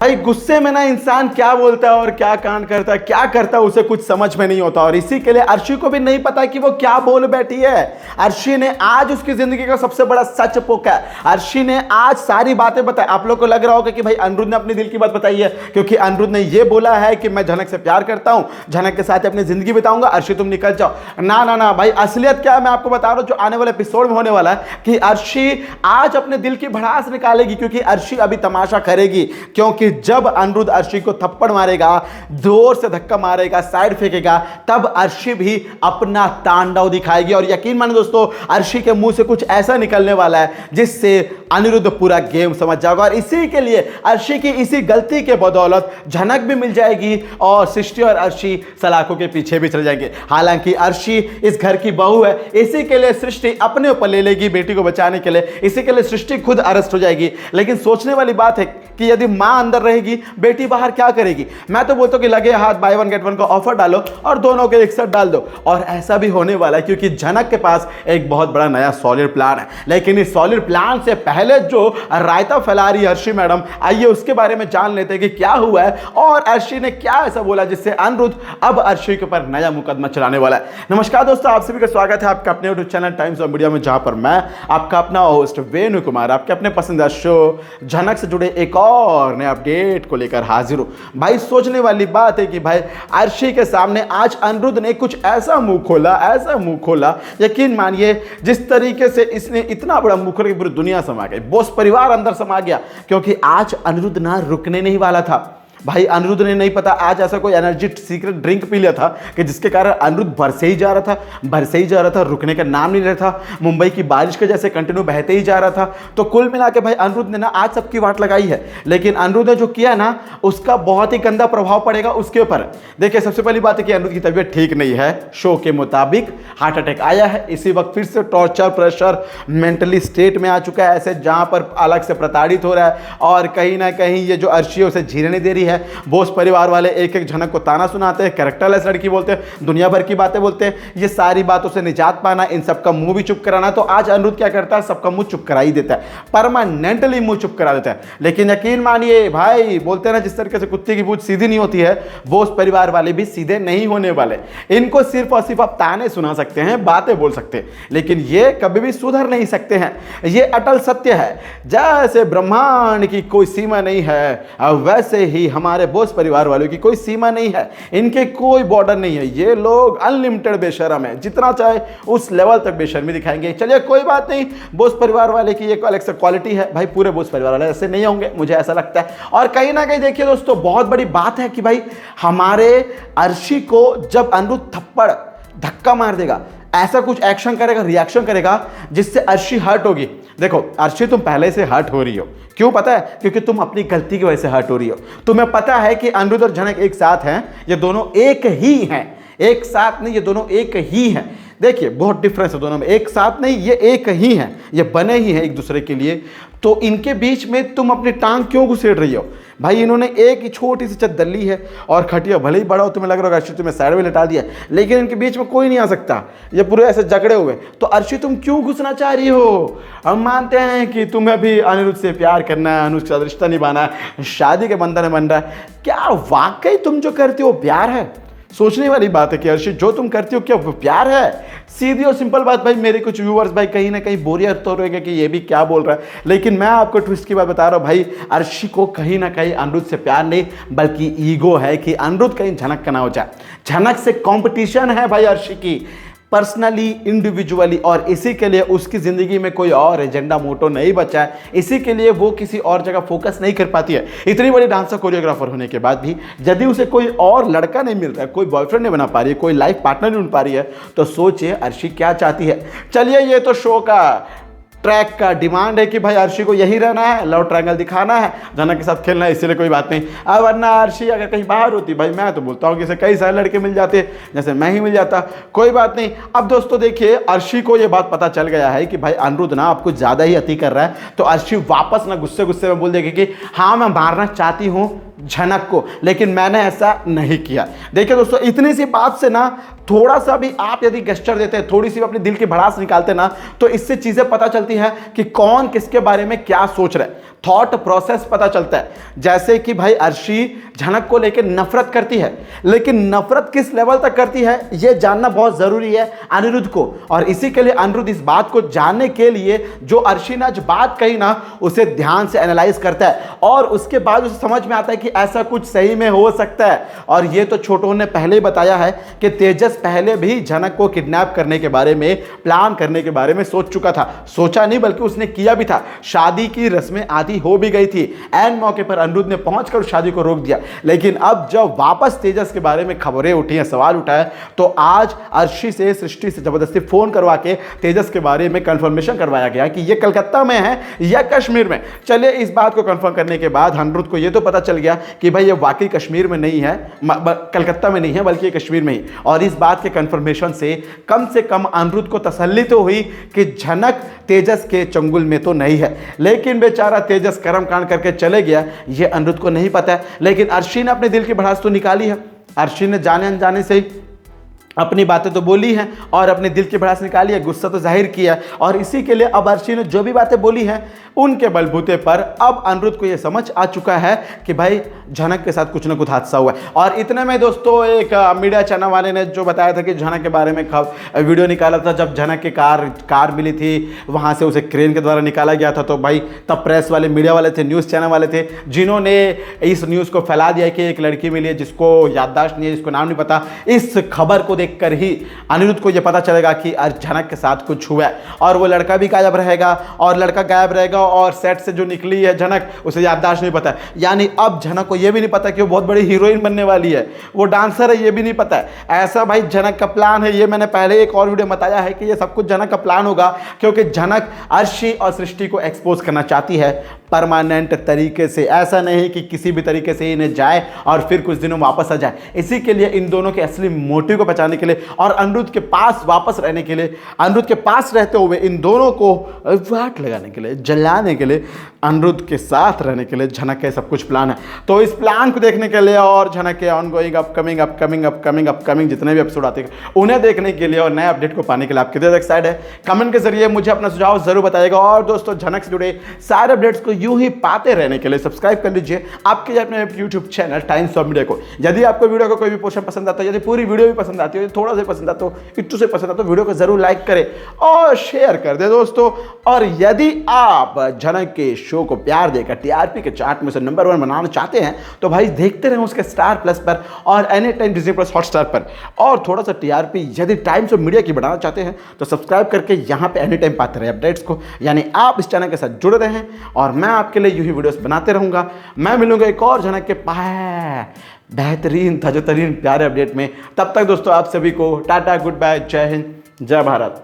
भाई गुस्से में ना इंसान क्या बोलता है और क्या कांड करता है, क्या करता है उसे कुछ समझ में नहीं होता। और इसी के लिए अर्शी को भी नहीं पता कि वो क्या बोल बैठी है। अर्शी ने आज उसकी जिंदगी का सबसे बड़ा सच पोका है। अर्शी ने आज सारी बातें बताई। आप लोग को लग रहा होगा कि भाई अनिरुद्ध ने अपनी दिल की बात बताई है, क्योंकि अनिरुद्ध ने ये बोला है कि मैं झनक से प्यार करता हूं, झनक के साथ अपनी जिंदगी बिताऊंगा, अर्शी तुम निकल जाओ। ना ना ना भाई, असलियत क्या है मैं आपको बता रहा हूं, जो आने वाले एपिसोड में होने वाला है कि अर्शी आज अपने दिल की भड़ास निकालेगी, क्योंकि अर्शी अभी तमाशा करेगी। क्योंकि जब अनिरुद्ध अर्शी को थप्पड़ मारेगा, जोर से धक्का मारेगा, साइड फेंकेगा, तब अर्शी भी अपना तांडव दिखाएगी। और यकीन माने दोस्तों, अर्शी के मुंह से कुछ ऐसा निकलने वाला है जिससे अनिरुद्ध पूरा गेम समझ जाएगा। और इसी के लिए अर्शी की इसी गलती के बदौलत झनक भी मिल जाएगी और सृष्टि और अर्शी सलाखों के पीछे भी चले जाएंगे। हालांकि अर्शी इस घर की बहू है, इसी के लिए सृष्टि अपने ऊपर ले लेगी बेटी को बचाने के लिए, इसी के लिए सृष्टि खुद अरेस्ट हो जाएगी। लेकिन सोचने वाली बात है कि यदि मां अंदर रहेगी, बेटी बाहर क्या करेगी। मैं तो बोलता हूं कि लगे हाथ बाय वन गेट वन का ऑफर डालो और दोनों के एक साथ डाल दो। और ऐसा भी होने वाला है, क्योंकि झनक के पास एक बहुत बड़ा नया सॉलिड प्लान है। लेकिन इस सॉलिड प्लान से पहले जो रायता फैला रही है अर्शी मैडम, आइए उसके बारे में जान लेते हैं कि क्या हुआ है और अर्शी ने क्या ऐसा बोला जिससे अनिरुद्ध अब अर्शी के ऊपर नया मुकदमा चलाने वाला है। नमस्कार दोस्तों, आप सभी का स्वागत है आपका अपने YouTube channel times of media में, जहां पर मैं आपका अपना होस्ट वेणु कुमार आपके अपने पसंदीदा शो झनक से जुड़े एक और नए अपडेट को लेकर हाजिर हूं। भाई सोचने वाली बात है कि भाई अर्शी के सामने आज अनिरुद्ध ने कुछ ऐसा मुंह खोला, यकीन मानिए जिस तरीके से इसने इतना बड़ा मुंह खोल के पूरी दुनिया समा गई, बॉस परिवार अंदर समा गया। क्योंकि आज अनिरुद्ध ना रुकने नहीं वाला था। भाई अनिरुद्ध ने नहीं पता आज ऐसा कोई एनर्जी सीक्रेट ड्रिंक पी लिया था कि जिसके कारण अनिरुद्ध भरसे ही जा रहा था, रुकने का नाम नहीं ले रहा था, मुंबई की बारिश के जैसे कंटिन्यू बहते ही जा रहा था। तो कुल मिला के भाई अनिरुद्ध ने ना आज सबकी वाट लगाई है। लेकिन अनिरुद्ध ने जो किया ना, उसका बहुत ही गंदा प्रभाव पड़ेगा उसके ऊपर। देखिए, सबसे पहली बात है कि अनिरुद्ध की तबीयत ठीक नहीं है। शो के मुताबिक हार्ट अटैक आया है, इसी वक्त फिर से टॉर्चर, प्रेशर, मेंटली स्टेट में आ चुका है, ऐसे जहां पर अलग से प्रताड़ित हो रहा है। और कहीं ना कहीं ये जो अर्शी है उसे जीने नहीं दे रही है। बोस परिवार वाले एक एक झनक को ताना सुनाते हैं, कैरेक्टरलेस लड़की बोलते हैं, दुनिया भर की बातें बोलते हैं। ये सारी बातों से निजात पाना, इन सबका मुंह भी चुप कराना। तो आज अनिरुद्ध क्या करता है, सबका मुंह चुप करा ही देता है, परमानेंटली मुंह चुप करा देता है। लेकिन यकीन मानिए भाई, बोलते हैं ना जिस तरीके से कुत्ते की पूंछ सीधी नहीं होती है, बोस परिवार वाले भी सीधे नहीं होने वाले। इनको सिर्फ और सिर्फ आप ताने सुना सकते हैं, बातें बोल सकते हैं, लेकिन ये कभी भी सुधर नहीं सकते हैं। ये अटल सत्य है। जैसे ब्रह्मांड की कोई सीमा नहीं है, वैसे ही हमारे बोस परिवार वालों की कोई सीमा नहीं है, इनके कोई बॉर्डर नहीं है। ये लोग अनलिमिटेड बेशर्म है, जितना चाहे उस लेवल तक बेशर्मी दिखाएंगे। चलिए कोई बात नहीं, बोस परिवार वाले की एक अलग से क्वालिटी है। भाई पूरे बोस परिवार वाले ऐसे नहीं होंगे, मुझे ऐसा लगता है। और कहीं ना कहीं देखिए दोस्तों, बहुत बड़ी बात है कि भाई हमारे अर्शी को जब अनिरुद्ध थप्पड़ धक्का मार देगा, ऐसा कुछ एक्शन करेगा, रिएक्शन करेगा जिससे अर्शी हर्ट होगी। देखो अर्शी, तुम पहले से हर्ट हो रही हो, क्यों पता है? क्योंकि तुम अपनी गलती की वजह से हर्ट हो रही हो। तुम्हें पता है कि अनिरुद्ध और झनक एक साथ हैं, ये दोनों एक ही हैं, एक साथ नहीं, ये दोनों एक ही हैं। देखिए बहुत डिफरेंस है दोनों में, एक साथ नहीं, ये एक ही हैं, ये बने ही हैं एक दूसरे के लिए। तो इनके बीच में तुम अपनी टांग क्यों घुसेड़ रही हो? भाई इन्होंने एक ही छोटी सी चद्दर ली है और खटिया भले ही बड़ा हो, तुम्हें लग रहा है अर्शी तुम्हें साइड में लिटा दिया, लेकिन इनके बीच में कोई नहीं आ सकता, ये पूरे ऐसे जकड़े हुए। तो अर्शी तुम क्यों घुसना चाह रही हो? हम मानते हैं कि तुम्हें भी अनिरुद्ध से प्यार करना है, अनिरुद्ध के साथ रिश्ता निभाना है, शादी के बंधन में बन रहा है। क्या वाकई तुम जो करती हो प्यार है? सोचने वाली बात है कि अर्शी जो तुम करती हो क्या वो प्यार है? सीधी और सिंपल बात। भाई मेरे कुछ व्यूअर्स भाई कहीं ना कहीं बोरियत तो रहेंगे कि ये भी क्या बोल रहा है, लेकिन मैं आपको ट्विस्ट की बात बता रहा हूँ। भाई अर्शी को कहीं ना कहीं अनिरुद्ध से प्यार नहीं, बल्कि ईगो है कि अनिरुद्ध कहीं झनक का ना हो जाए। झनक से कंपटीशन है भाई अर्शी की, पर्सनली, इंडिविजुअली। और इसी के लिए उसकी ज़िंदगी में कोई और एजेंडा मोटो नहीं बचा है, इसी के लिए वो किसी और जगह फोकस नहीं कर पाती है। इतनी बड़ी डांसर कोरियोग्राफर होने के बाद भी यदि उसे कोई और लड़का नहीं मिल रहा है, कोई बॉयफ्रेंड नहीं बना पा रही है, कोई लाइफ पार्टनर नहीं ढूंढ पा रही है, तो सोचिए अर्शी क्या चाहती है। चलिए ये तो शो का ट्रैक का डिमांड है कि भाई अर्शी को यही रहना है, लव ट्रायंगल दिखाना है, झनक के साथ खेलना है, इसलिए कोई बात नहीं। अब वरना अर्शी अगर कहीं बाहर होती, भाई मैं तो बोलता हूँ कि इसे कई सारे लड़के मिल जाते, जैसे मैं ही मिल जाता, कोई बात नहीं। अब दोस्तों देखिए, अर्शी को ये बात पता चल गया है कि भाई अनिरुद्ध ना आपको ज़्यादा ही अति कर रहा है, तो अर्शी वापस ना गुस्से गुस्से में बोल देगी कि हाँ मैं मारना चाहती हूँ झनक को, लेकिन मैंने ऐसा नहीं किया। देखिए दोस्तों, इतनी सी बात से ना थोड़ा सा भी आप यदि गेस्चर देते हैं, थोड़ी सी अपने दिल की भड़ास निकालते ना, तो इससे चीजें पता चलती है कि कौन किसके बारे में क्या सोच रहा है। थॉट प्रोसेस पता चलता है। जैसे कि भाई अर्शी झनक को लेकर नफरत करती है, लेकिन नफरत किस लेवल तक करती है यह जानना बहुत जरूरी है अनिरुद्ध को। और इसी के लिए अनिरुद्ध इस बात को जानने के लिए जो अर्शी ने आज बात कही ना, उसे ध्यान से एनालाइज करता है और उसके बाद उसे समझ में आता है कि ऐसा कुछ सही में हो सकता है। और यह तो छोटों ने पहले ही बताया है कि तेजस पहले भी झनक को किडनैप करने के बारे में, प्लान करने के बारे में सोच चुका था। सोचा नहीं बल्कि उसने किया भी था। शादी की रस्में आधी हो भी गई थी। ऐन मौके पर अनिरुद्ध ने पहुंचकर शादी को रोक दिया। लेकिन अब जब वापस तेजस के बारे में खबरें उठी हैं, सवाल उठा है, तो आज अर्शी से, सृष्टि से जबरदस्ती फोन करवा के तेजस के बारे में कंफर्मेशन करवाया गया कि ये कलकत्ता में है या कश्मीर में। चलिए इस बात को कंफर्म करने के बाद अनिरुद्ध को ये तो पता चल गया कि भाई ये वाकई कश्मीर में नहीं है, कलकत्ता में नहीं है बल्कि कश्मीर में ही। और इस बात के कंफर्मेशन से कम अनिरुद्ध को तसल्ली तो हुई कि झनक तेजस के चंगुल में तो नहीं है। लेकिन बेचारा तेजस कर्मकांड करके चले गया, ये अनिरुद्ध को नहीं पता है। लेकिन अर्शी ने अपने दिल की भड़ास तो निकाली है। अर्शी ने जाने अनजाने से अपनी बातें तो बोली हैं और अपने दिल की भड़ास निकाली है, गुस्सा तो जाहिर किया। और इसी के लिए अब अर्शी ने जो भी बातें बोली हैं उनके बलबूते पर अब अनिरुद्ध को यह समझ आ चुका है कि भाई झनक के साथ कुछ ना कुछ हादसा हुआ है। और इतने में दोस्तों एक मीडिया चैनल वाले ने जो बताया था कि झनक के बारे में वीडियो निकाला था, जब झनक की कार मिली थी, वहाँ से उसे क्रेन के द्वारा निकाला गया था। तो भाई तब प्रेस वाले, मीडिया वाले थे, न्यूज़ चैनल वाले थे, जिन्होंने इस न्यूज़ को फैला दिया कि एक लड़की मिली है जिसको याददाश्त नहीं है, जिसको नाम नहीं पता। इस खबर को देखकर ही अनिरुद्ध को यह पता चलेगा कि झनक के साथ कुछ हुआ है और वो लड़का भी गायब रहेगा और लड़का गायब रहेगा और सेट से जो निकली है झनक, उसे याददाश्त नहीं पता है। यानी अब झनक को यह भी नहीं पता कि वो बहुत बड़ी हीरोइन बनने वाली है, वो डांसर है, ये भी नहीं पता है। ऐसा भाई झनक का प्लान है। ये मैंने पहले एक और वीडियो में बताया है कि ये सब कुछ झनक का प्लान होगा, क्योंकि झनक अर्शी और सृष्टि को एक्सपोज करना चाहती है परमानेंट तरीके से। ऐसा नहीं कि किसी भी तरीके से इन्हें जाए और फिर कुछ दिनों वापस आ जाए। इसी के लिए इन दोनों के असली मोटिव को पहचानने के लिए और अनिरुद्ध के पास वापस रहने के लिए, अनिरुद्ध के पास रहते हुए इन दोनों को वाट लगाने के लिए, जलाने के लिए, अनिरुद्ध के साथ रहने के लिए झनक का सब कुछ प्लान है। तो इस प्लान को देखने के लिए और झनक के ऑनगोइंग अपकमिंग जितने भी एपिसोड आते हैं उन्हें देखने के लिए और नए अपडेट को पाने के लिए आप कितने एक्साइटेड है, कमेंट के जरिए मुझे अपना सुझाव जरूर बताइएगा। और दोस्तों झनक से जुड़े सारे अपडेट्स को यूं ही पाते रहने के लिए सब्सक्राइब कर लीजिए आपके अपने YouTube channel times of media को। यदि आपको वीडियो का कोई भी पोर्शन पसंद आता है, यदि पूरी वीडियो भी पसंद आती है, थोड़ा सा पसंद आता हो, इट्टू से पसंद आता तो वीडियो को जरूर लाइक करें और शेयर कर दे दोस्तों। और यदि आप झनक के शो को प्यार देकर टीआरपी के चार्ट में से नंबर 1 बनाना चाहते हैं तो भाई देखते रहें उसके स्टार प्लस पर और any time Disney plus Hotstar पर। और थोड़ा सा टीआरपी यदि टाइम्स ऑफ मीडिया की बढ़ाना चाहते हैं तो सब्सक्राइब करके यहाँ पे एनी टाइम पाते रहे अपडेट्स को। यानी आप इस चैनल के साथ जुड़े रहें और मैं आपके लिए यूं ही वीडियोस बनाते रहूंगा। मैं मिलूंगा एक और झनक के बेहतरीन ताज़ातरीन प्यारे अपडेट में। तब तक दोस्तों आप सभी को टाटा, गुड बाय, जय हिंद, जय भारत।